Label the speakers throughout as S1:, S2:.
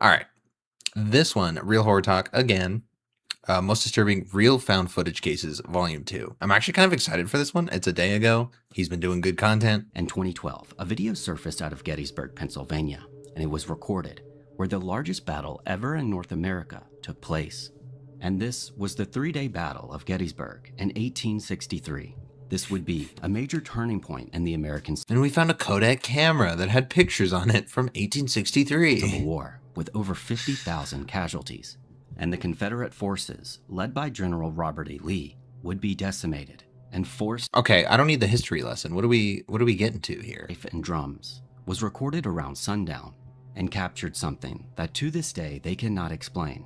S1: All right. This one, Real Horror Talk again. Most Disturbing Real Found Footage Cases, Volume 2. I'm actually kind of excited for this one. It's a day ago. He's been doing good content.
S2: In 2012, a video surfaced out of Gettysburg, Pennsylvania, and it was recorded where the largest battle ever in North America took place. And this was the 3-day Battle of Gettysburg in 1863. This would be a major turning point in the American
S1: And we found a Kodak camera that had pictures on it from 1863.
S2: Civil War with over 50,000 casualties. And the Confederate forces, led by General Robert E. Lee, would be decimated and forced.
S1: Okay, I don't need the history lesson. What are we getting to here?
S2: Life and drums was recorded around sundown and captured something that to this day they cannot explain.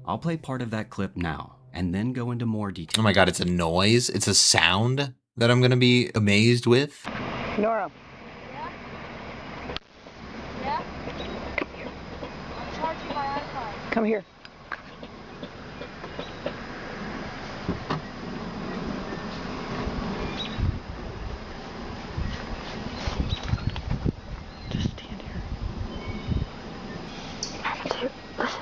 S2: I'll play part of that clip now and then go into more detail.
S1: Oh my god, it's a noise. It's a sound that I'm gonna be amazed with.
S3: Nora.
S4: Yeah? Yeah? Come here. I'm charging my iPhone.
S3: Come here. Just stand here. Listen.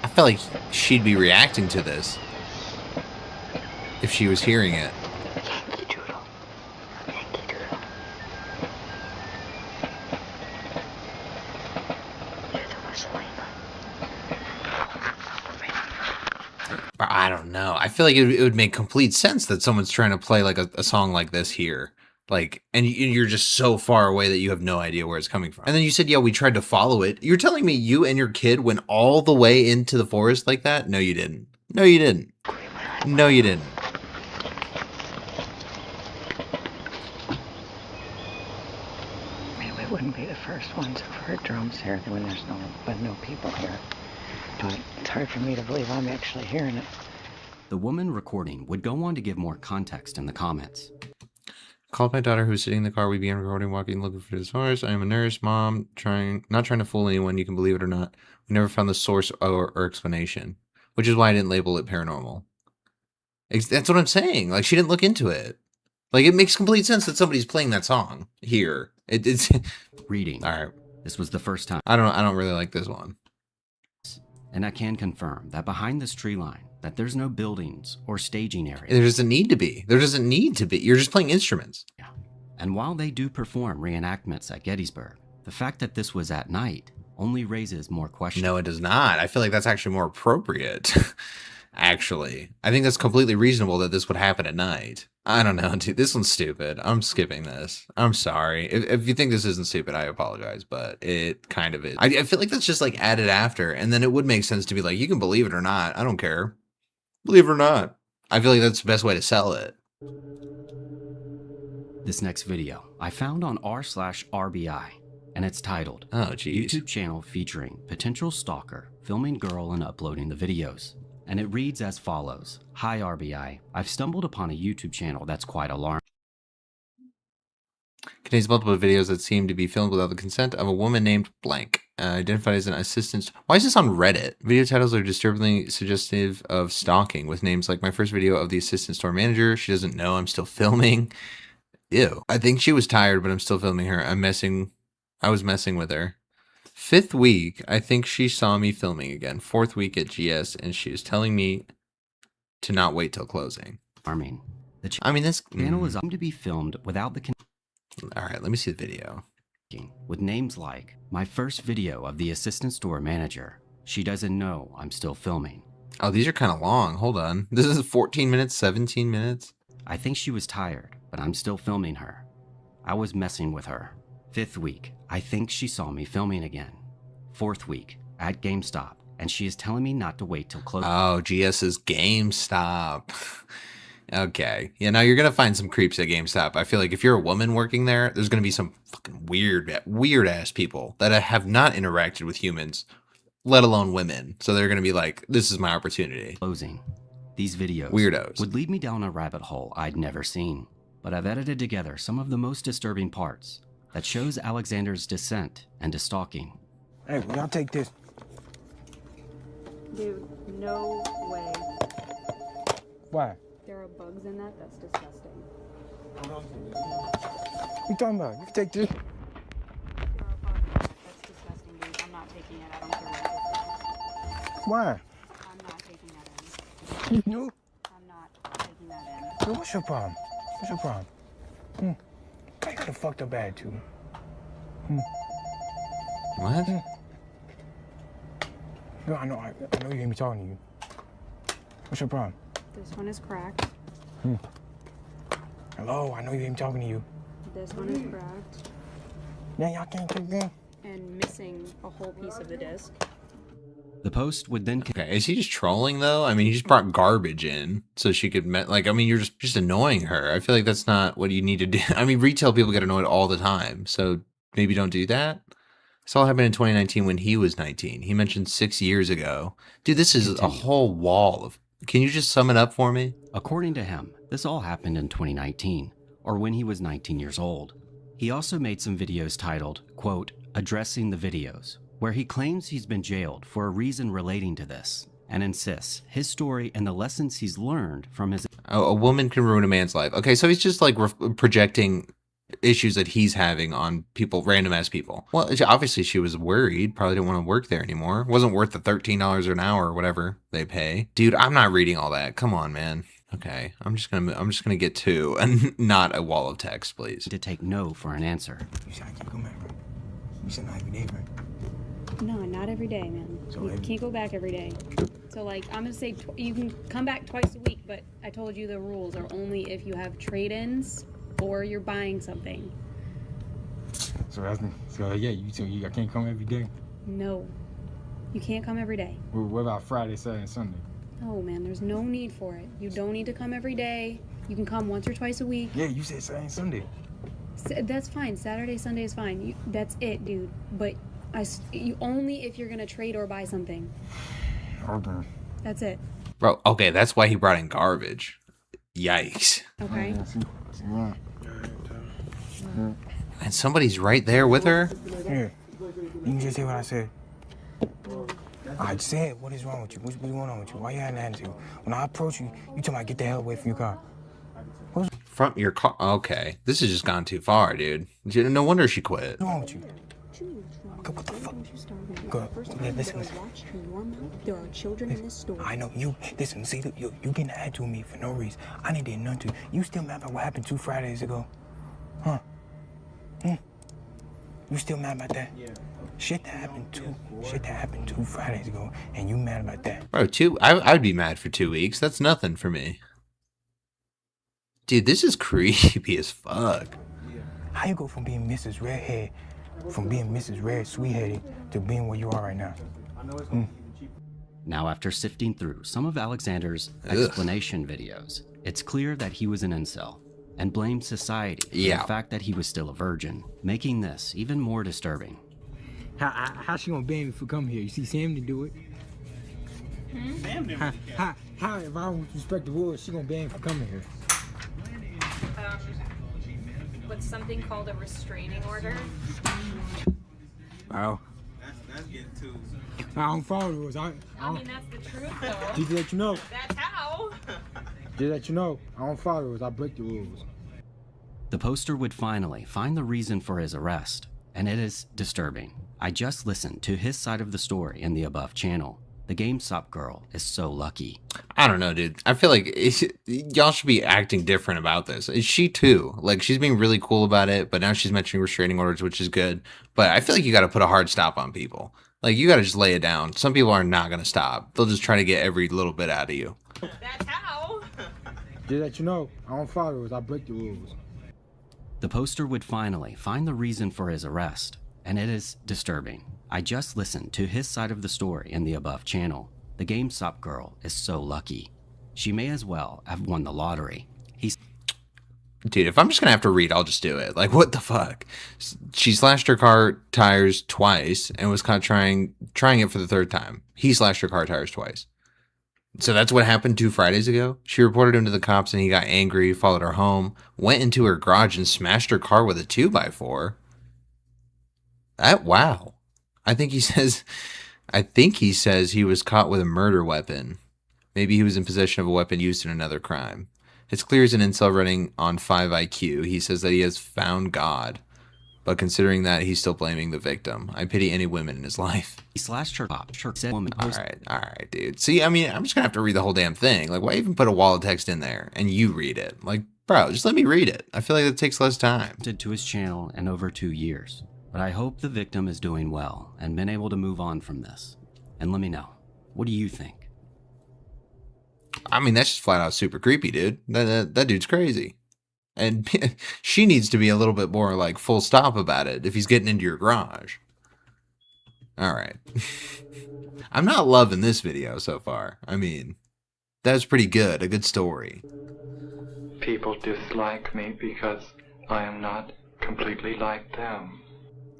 S1: I felt like she'd be reacting to this if she was hearing it.
S3: Yankee Doodle. Yankee Doodle. You're the Rosalina.
S1: I don't know. I feel like it would make complete sense that someone's trying to play like a song like this here. Like, and you're just so far away that you have no idea where it's coming from. And then you said, yeah, we tried to follow it. You're telling me you and your kid went all the way into the forest like that? No, you didn't. No, you didn't. No, you didn't.
S3: I mean, we wouldn't be the first ones who've heard drums here when there's no people here. But it's hard for me to believe I'm actually hearing it.
S2: The woman recording would go on to give more context in the comments.
S1: Called my daughter who's sitting in the car. We began recording, walking, looking for this horse. I am a nurse, mom, not trying to fool anyone. You can believe it or not. We never found the source or explanation, which is why I didn't label it paranormal. That's what I'm saying. Like, she didn't look into it. Like, it makes complete sense that somebody's playing that song here. It's
S2: Reading.
S1: all right.
S2: This was the first time.
S1: I don't really like this one.
S2: And I can confirm that behind this tree line, that there's no buildings or staging area.
S1: There doesn't need to be. There doesn't need to be. You're just playing instruments.
S2: And while they do perform reenactments at Gettysburg, the fact that this was at night only raises more questions.
S1: No, it does not. I feel like that's actually more appropriate. Actually, I think that's completely reasonable that this would happen at night. I don't know, dude. This one's stupid. I'm skipping this. I'm sorry. If you think this isn't stupid, I apologize, but it kind of is. I feel like that's just like added after, and then it would make sense to be like, you can believe it or not. I don't care. Believe it or not. I feel like that's the best way to sell it.
S2: This next video I found on r/RBI, and it's titled,
S1: Oh, geez.
S2: YouTube channel featuring potential stalker filming girl and uploading the videos. And it reads as follows. Hi RBI, I've stumbled upon a YouTube channel that's quite alarming.
S1: Contains multiple videos that seem to be filmed without the consent of a woman named blank. Identified as an assistant. Why is this on Reddit? Video titles are disturbingly suggestive of stalking, with names like my first video of the assistant store manager. She doesn't know I'm still filming. Ew. I think she was tired, but I'm still filming her. I was messing with her. 5th week, I think she saw me filming again. 4th week at GS, and she is telling me to not wait till closing.
S2: The
S1: this
S2: channel is to be filmed without the
S1: all right, let me see the video.
S2: with names like my first video of the assistant store manager. She doesn't know I'm still filming.
S1: Oh, these are kind of long. Hold on. This is 14 minutes, 17 minutes.
S2: I think she was tired, but I'm still filming her. I was messing with her. 5th week, I think she saw me filming again. 4th week, at GameStop, and she is telling me not to wait till close.
S1: Oh, GS is GameStop. Okay. Yeah, now you're going to find some creeps at GameStop. I feel like if you're a woman working there, there's going to be some fucking weird ass people that have not interacted with humans, let alone women. So they're going to be like, this is my opportunity.
S2: Closing. These videos
S1: Weirdos
S2: would lead me down a rabbit hole I'd never seen, but I've edited together some of the most disturbing parts that shows Alexander's descent into stalking.
S5: Hey, y'all take this. Dude, no way.
S6: Why?
S5: There are bugs in that. That's disgusting.
S6: What you talking about? You can take this.
S5: There are bugs in that. That's disgusting, dude. I'm not taking it. I don't care what it is.
S6: Why?
S5: I'm not taking that in.
S6: You knew?
S5: I'm not taking that in.
S6: So what's your problem? What's your problem? I got a fucked up attitude.
S1: What?
S6: No, I know you hear me talking to you. What's your problem?
S5: This one is cracked.
S6: Hello, I know you hear me talking to you.
S5: This one is cracked.
S6: Now y'all can't keep going.
S5: And missing a whole piece of the disc.
S2: The Post would then
S1: Okay, is he just trolling though? I mean, he just brought garbage in so she could like. I mean, you're just annoying her. I feel like that's not what you need to do. I mean, retail people get annoyed all the time, so maybe don't do that. This all happened in 2019 when he was 19. He mentioned 6 years ago. Dude, this is a whole wall of. Can you just sum it up for me?
S2: According to him, this all happened in 2019, or when he was 19 years old. He also made some videos titled, quote, Addressing the Videos, where he claims he's been jailed for a reason relating to this, and insists his story and the lessons he's learned from his...
S1: A woman can ruin a man's life. Okay, so he's just like projecting issues that he's having on people, random ass people. Well, obviously she was worried, probably didn't want to work there anymore. Wasn't worth the $13 an hour or whatever they pay. Dude, I'm not reading all that. Come on, man. Okay, I'm just gonna get to and not a wall of text, please.
S2: ...to take no for an answer.
S6: You said I can't come back, right? You said not every day, right?
S5: No, not every day, man.
S6: So
S5: You
S6: every-
S5: can't go back every day. So, like, I'm gonna say you can come back twice a week, but I told you the rules are only if you have trade-ins or you're buying something.
S6: So yeah, I can't come every day.
S5: No, you can't come every day.
S6: What about Friday, Saturday, and Sunday?
S5: Oh man, there's no need for it. You don't need to come every day. You can come once or twice a week.
S6: Yeah, you said Saturday and Sunday.
S5: That's fine. Saturday, Sunday is fine. That's it, dude. But you only if you're gonna trade or buy something.
S6: Okay.
S5: That's it.
S1: Bro, okay, that's why he brought in garbage. Yikes.
S5: Okay.
S6: Yeah.
S1: And somebody's right there with her?
S6: Here, you can just say what I said. I said, what is wrong with you? What's going on with you? Why you having an attitude? When I approach you, you tell me get the hell away from your car.
S1: From your car? Okay, this has just gone too far, dude. No wonder she quit.
S6: What's wrong with you? Okay, what the fuck? Girl, listen.
S5: There are children in this store.
S6: I know you. Listen, see, you getting an attitude with me for no reason. I didn't do nothing to you. You still mad about what happened 2 Fridays ago? Huh? You still mad about that? Yeah. Shit that happened 2 Fridays ago, and you mad about that?
S1: Bro, I'd be mad for 2 weeks. That's nothing for me. Dude, this is creepy as fuck.
S6: How you go from being Mrs. Redhead, from being Mrs. Red Sweetheaded, to being where you are right now?
S2: Now, after sifting through some of Alexander's explanation videos, it's clear that he was an incel and blamed society for the fact that he was still a virgin, making this even more disturbing.
S6: How she gonna ban me for coming here? You see Sam didn't do it. Sam didn't. How if I don't respect the rules, she gonna ban me for coming here?
S5: What's something called a restraining order?
S6: Wow. That's getting too. I don't follow the rules.
S5: I mean, that's the truth, though.
S6: Just to let you know.
S5: That's how.
S6: Just to let you know, I don't follow the rules. I break the rules.
S2: The poster would finally find the reason for his arrest, and it is disturbing. I just listened to his side of the story in the above channel. The GameStop girl is so lucky.
S1: I don't know, dude. I feel like y'all should be acting different about this. She too. Like, she's being really cool about it, but now she's mentioning restraining orders, which is good. But I feel like you got to put a hard stop on people. Like, you got to just lay it down. Some people are not going to stop. They'll just try to get every little bit out of you.
S5: That's how.
S6: Just to let you know, I don't follow the rules. I break the rules.
S2: The poster would finally find the reason for his arrest, and it is disturbing. I just listened to his side of the story in the above channel. The GameStop girl is so lucky. She may as well have won the lottery.
S1: Dude, if I'm just going to have to read, I'll just do it. Like, what the fuck? She slashed her car tires twice and was caught trying it for the 3rd time. He slashed her car tires twice. So that's what happened 2 Fridays ago? She reported him to the cops and he got angry, followed her home, went into her garage and smashed her car with a 2x4. Wow. I think he says I think he says he was caught with a murder weapon. Maybe he was in possession of a weapon used in another crime. It's clear he's an incel running on 5 IQ. He says that he has found God. But considering that, he's still blaming the victim. I pity any women in his life.
S2: He slashed her up. Said woman.
S1: All right, dude. See, I mean, I'm just going to have to read the whole damn thing. Like, why even put a wall of text in there and you read it? Like, bro, just let me read it. I feel like it takes less time.
S2: To his channel in over 2 years. But I hope the victim is doing well and been able to move on from this. And let me know. What do you think?
S1: I mean, that's just flat out super creepy, dude. That dude's crazy. And she needs to be a little bit more like full stop about it if he's getting into your garage. All right. I'm not loving this video so far. I mean, that was pretty good. A good story.
S7: People dislike me because I am not completely like them.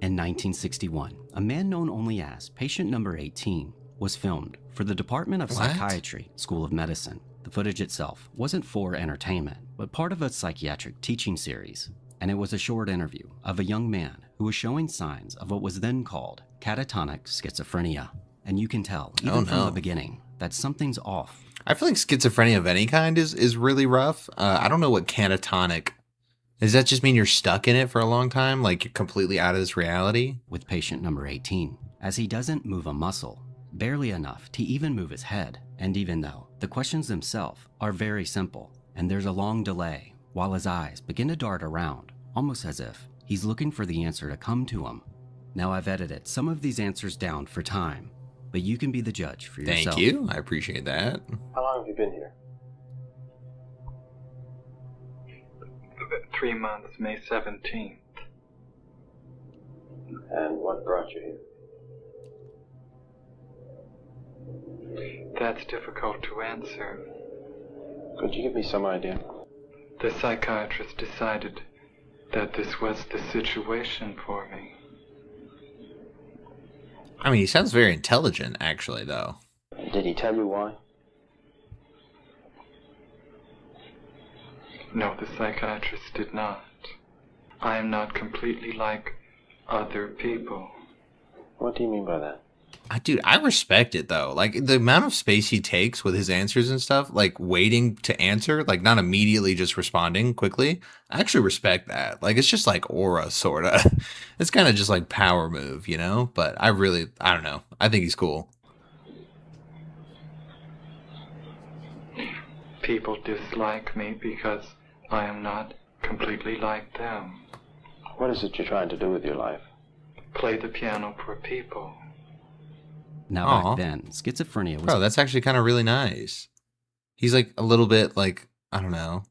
S2: In 1961, a man known only as Patient Number 18 was filmed for the Department of Psychiatry, School of Medicine. The footage itself wasn't for entertainment, but part of a psychiatric teaching series, and it was a short interview of a young man who was showing signs of what was then called catatonic schizophrenia. And you can tell, even from the beginning, that something's off.
S1: I feel like schizophrenia of any kind is really rough. I don't know what catatonic... Does that just mean you're stuck in it for a long time? Like you're completely out of this reality?
S2: With Patient Number 18, as he doesn't move a muscle, barely enough to even move his head. And even though the questions themselves are very simple, and there's a long delay while his eyes begin to dart around, almost as if he's looking for the answer to come to him. Now I've edited some of these answers down for time, but you can be the judge for yourself.
S1: Thank you. I appreciate that.
S8: How long have you been here?
S7: 3 months, May 17th.
S8: And what brought you here?
S7: That's difficult to answer.
S8: Could you give me some idea?
S7: The psychiatrist decided that this was the situation for me.
S1: I mean, he sounds very intelligent, actually, though.
S8: Did he tell you why?
S7: No, the psychiatrist did not. I am not completely like other people.
S8: What do you mean by that?
S1: Dude, I respect it, though. Like, the amount of space he takes with his answers and stuff, like, waiting to answer, like, not immediately just responding quickly, I actually respect that. Like, it's just, like, aura, sort of. It's kind of just, like, power move, you know? But I don't know. I think he's cool.
S7: People dislike me because I am not completely like them.
S8: What is it you're trying to do with your life?
S7: Play the piano for people.
S2: Now back then, schizophrenia was...
S1: Bro, that's actually kind of really nice. He's like a little bit like, I don't know.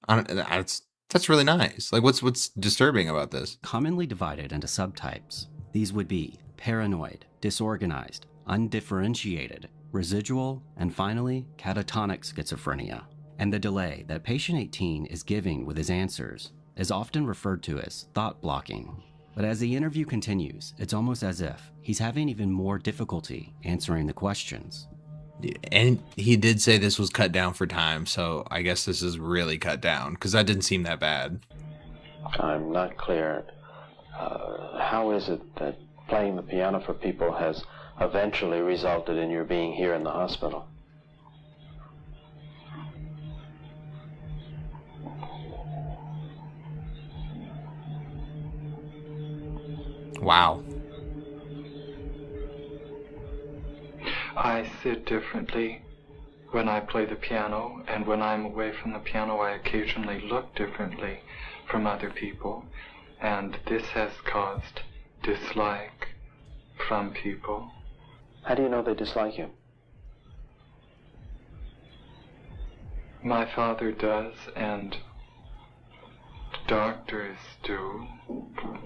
S1: That's really nice. Like what's disturbing about this?
S2: Commonly divided into subtypes. These would be paranoid, disorganized, undifferentiated, residual, and finally, catatonic schizophrenia. And the delay that patient 18 is giving with his answers is often referred to as thought blocking. But as the interview continues, it's almost as if he's having even more difficulty answering the questions.
S1: And he did say this was cut down for time, so I guess this is really cut down, because that didn't seem that bad.
S8: I'm not clear. How is it that playing the piano for people has eventually resulted in your being here in the hospital?
S1: Wow.
S7: I sit differently when I play the piano, and when I'm away from the piano I occasionally look differently from other people, and this has caused dislike from people.
S8: How do you know they dislike you?
S7: My father does, and doctors do,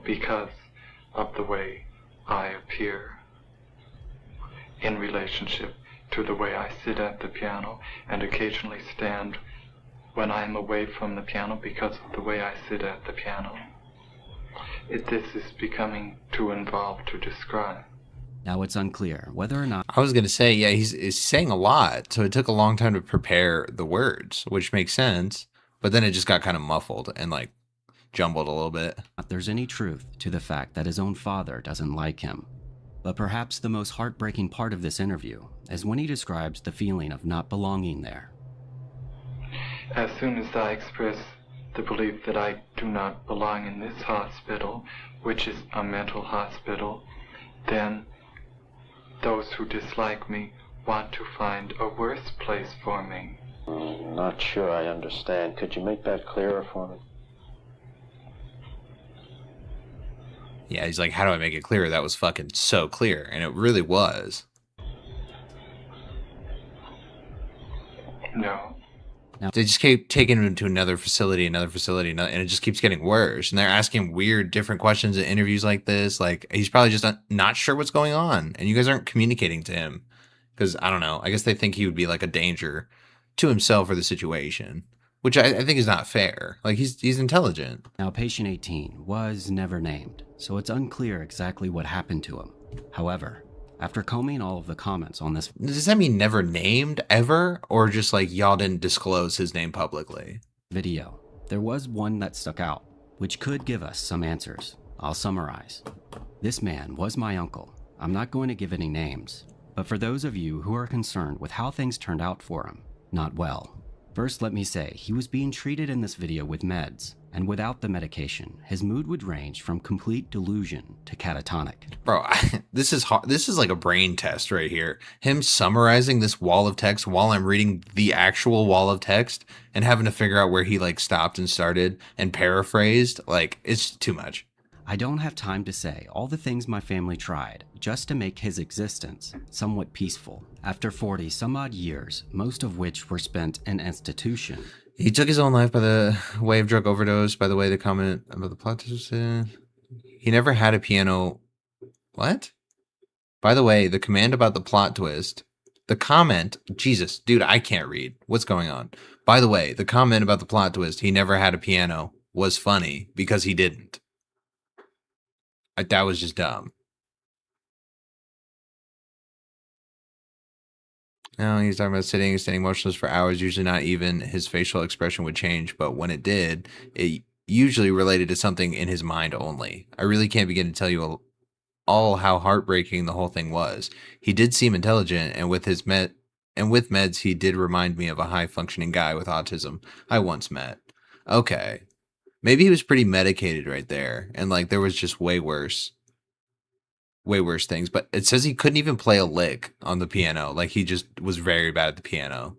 S7: because of the way I appear in relationship to the way I sit at the piano and occasionally stand when I'm away from the piano because of the way I sit at the piano. This is becoming too involved to describe.
S2: Now it's unclear whether or not...
S1: I was going to say, yeah, he's saying a lot, so it took a long time to prepare the words, which makes sense, but then it just got kind of muffled and like jumbled a little bit.
S2: there's any truth to the fact that his own father doesn't like him. But perhaps the most heartbreaking part of this interview is when he describes the feeling of not belonging there.
S7: As soon as I express the belief that I do not belong in this hospital, which is a mental hospital, then those who dislike me want to find a worse place for me.
S8: Not sure I understand. Could you make that clearer for me?
S1: Yeah, he's like, how do I make it clearer? That was fucking so clear. And it really was.
S7: No.
S1: They just keep taking him to another facility, and it just keeps getting worse. And they're asking weird, different questions in interviews like this. Like, he's probably just not sure what's going on. And you guys aren't communicating to him. Because, I don't know, I guess they think he would be like a danger to himself or the situation. Which I think is not fair. Like, he's intelligent.
S2: Now, patient 18 was never named, so it's unclear exactly what happened to him. However, after combing all of the comments on this
S1: Does that mean never named, ever? Or just like y'all didn't disclose his name publicly?
S2: video, there was one that stuck out, which could give us some answers. I'll summarize. This man was my uncle. I'm not going to give any names, but for those of you who are concerned with how things turned out for him, not well. First, let me say, he was being treated in this video with meds, and without the medication, his mood would range from complete delusion to catatonic.
S1: Bro, this is hard. This is like a brain test right here. Him summarizing this wall of text while I'm reading the actual wall of text and having to figure out where he like stopped and started and paraphrased, like, it's too much.
S2: I don't have time to say all the things my family tried just to make his existence somewhat peaceful. After 40 some odd years, most of which were spent in institution.
S1: He took his own life by the way of drug overdose. By the way, the comment about the plot twist, he never had a piano. What? By the way, the command about the plot twist, the comment, Jesus, dude, I can't read. What's going on? By the way, the comment about the plot twist, he never had a piano, was funny because he didn't. That was just dumb. No, he's talking about sitting and standing motionless for hours. Usually not even his facial expression would change, but when it did, it usually related to something in his mind only. I really can't begin to tell you all how heartbreaking the whole thing was. He did seem intelligent, and with meds, he did remind me of a high-functioning guy with autism I once met. Okay. Maybe he was pretty medicated right there, and like there was just way worse things. But it says he couldn't even play a lick on the piano. Like he just was very bad at the piano.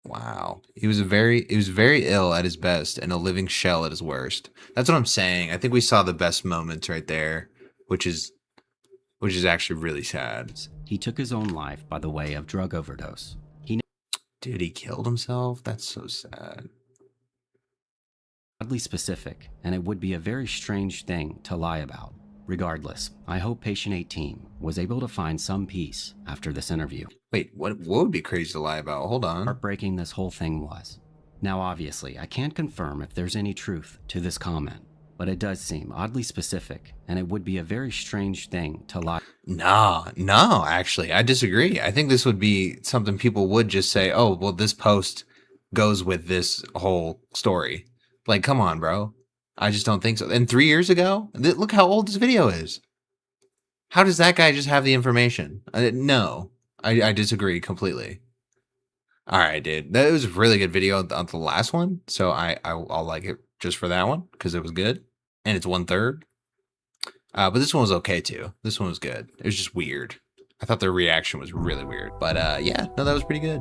S1: Wow. He was very ill at his best and a living shell at his worst. That's what I'm saying. I think we saw the best moments right there, which is actually really sad.
S2: He took his own life by the way of drug overdose.
S1: Dude, he killed himself? That's so sad.
S2: Oddly specific, and it would be a very strange thing to lie about. Regardless, I hope patient 18 was able to find some peace after this interview.
S1: Wait, what would be crazy to lie about? Hold on.
S2: Heartbreaking this whole thing was. Now obviously, I can't confirm if there's any truth to this comment, but it does seem oddly specific, and it would be a very strange thing to lie.
S1: No, actually, I disagree. I think this would be something people would just say, oh, well, this post goes with this whole story. Like, come on, bro. I just don't think so. And 3 years ago, look how old this video is. How does that guy just have the information? No, I disagree completely. All right, dude. That was a really good video on the last one. So I'll like it just for that one because it was good. And it's 1/3. But this one was okay too. This one was good. It was just weird. I thought their reaction was really weird. But yeah, no, that was pretty good.